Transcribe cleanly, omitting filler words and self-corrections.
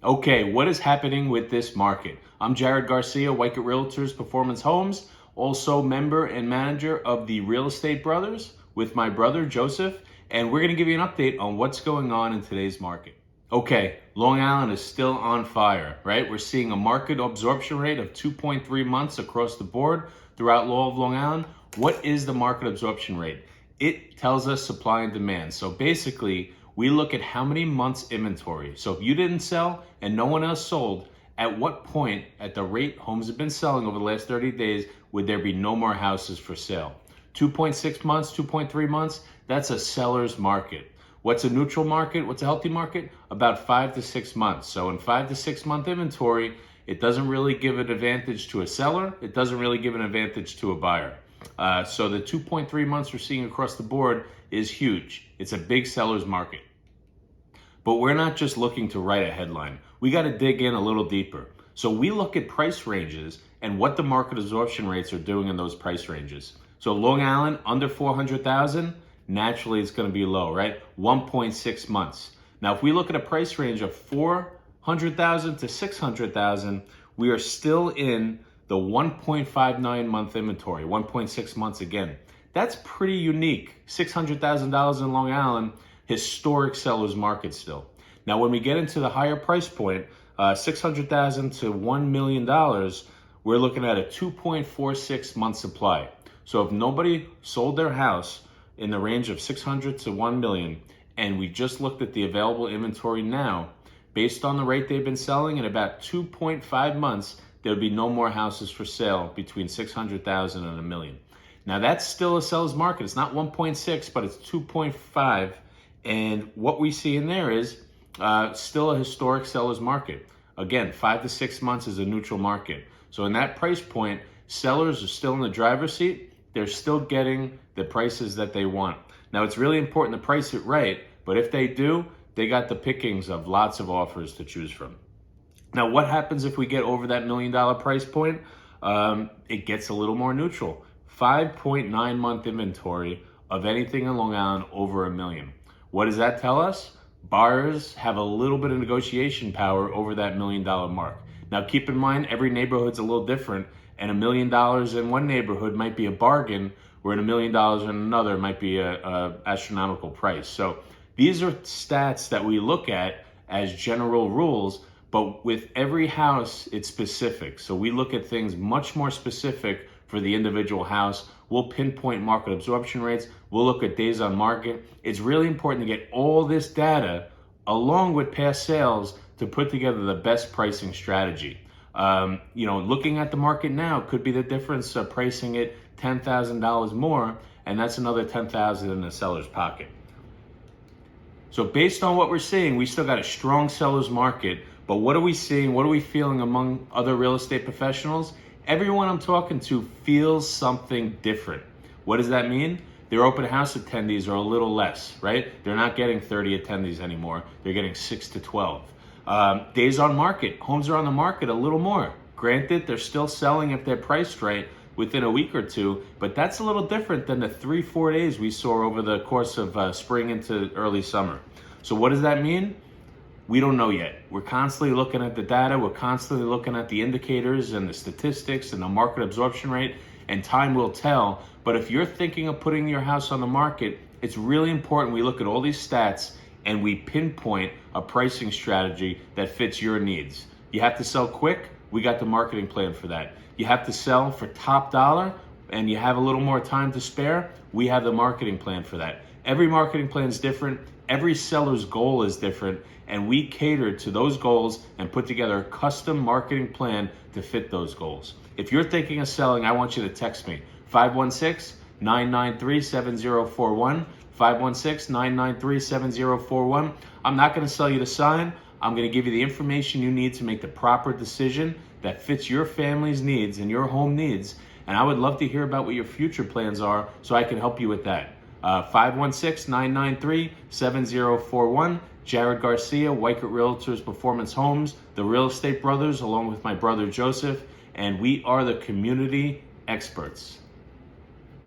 Okay, what is happening with this market? I'm Jared Garcia, Wycott Realtors Performance Homes, also member and manager of the Real Estate Brothers with my brother Joseph, and we're going to give you an update on what's going on in today's market. Okay, Long Island is still on fire, right? We're seeing a market absorption rate of 2.3 months across the board throughout all of Long Island. What is the market absorption rate? It tells us supply and demand. So basically, we look at how many months inventory. So if you didn't sell and no one else sold, at what point at the rate homes have been selling over the last 30 days would there be no more houses for sale? 2.6 months, 2.3 months, that's a seller's market. What's a neutral market? What's a healthy market? About 5 to 6 months. So in 5 to 6 month inventory, it doesn't really give an advantage to a seller. It doesn't really give an advantage to a buyer. So the 2.3 months we're seeing across the board is huge. It's a big seller's market. But we're not just looking to write a headline. We got to dig in a little deeper. So we look at price ranges and what the market absorption rates are doing in those price ranges. So Long Island, under 400,000, naturally it's going to be low, right? 1.6 months. Now, if we look at a price range of 400,000 to 600,000, we are still in the 1.59 month inventory, 1.6 months again. That's pretty unique. $600,000 in Long Island, historic seller's market still. Now, when we get into the higher price point, $600,000 to $1 million, we're looking at a 2.46 month supply. So if nobody sold their house in the range of 600 to 1 million, and we just looked at the available inventory now, based on the rate they've been selling, in about 2.5 months, there would be no more houses for sale between 600,000 and a million. Now that's still a seller's market. It's not 1.6, but it's 2.5. And what we see in there is still a historic seller's market. Again, 5 to 6 months is a neutral market. So in that price point, sellers are still in the driver's seat. They're still getting the prices that they want. Now, it's really important to price it right, but if they do, they got the pickings of lots of offers to choose from. Now, what happens if we get over that $1 million price point? It gets a little more neutral. 5.9 month inventory of anything in Long Island over $1 million. What does that tell us? Buyers have a little bit of negotiation power over that $1 million mark. Now, keep in mind, every neighborhood's a little different, and $1 million in one neighborhood might be a bargain, where $1 million in another might be a astronomical price. So these are stats that we look at as general rules, but with every house, it's specific. So we look at things much more specific for the individual house. We'll pinpoint market absorption rates. We'll look at days on market. It's really important to get all this data along with past sales to put together the best pricing strategy. Looking at the market now could be the difference of pricing it $10,000 more, and that's another $10,000 in the seller's pocket. So based on what we're seeing, we still got a strong seller's market, but what are we seeing? What are we feeling among other real estate professionals? Everyone I'm talking to feels something different. What does that mean? Their open house attendees are a little less, right? They're not getting 30 attendees anymore. They're getting 6 to 12. Days on market. Homes are on the market a little more. Granted, they're still selling if they're priced right within a week or two, but that's a little different than the 3-4 days we saw over the course of spring into early summer. So what does that mean? We don't know yet. We're constantly looking at the data. We're constantly looking at the indicators and the statistics and the market absorption rate, and time will tell. But if you're thinking of putting your house on the market, it's really important we look at all these stats and we pinpoint a pricing strategy that fits your needs. You have to sell quick, we got the marketing plan for that. You have to sell for top dollar and you have a little more time to spare, we have the marketing plan for that. Every marketing plan is different, every seller's goal is different, and we cater to those goals and put together a custom marketing plan to fit those goals. If you're thinking of selling, I want you to text me, 516-993-7041, 516-993-7041. I'm not going to sell you to sign. I'm going to give you the information you need to make the proper decision that fits your family's needs and your home needs. And I would love to hear about what your future plans are so I can help you with that. 516-993-7041. Jared Garcia, Wycott Realtors Performance Homes, the Real Estate Brothers, along with my brother Joseph, and we are the community experts.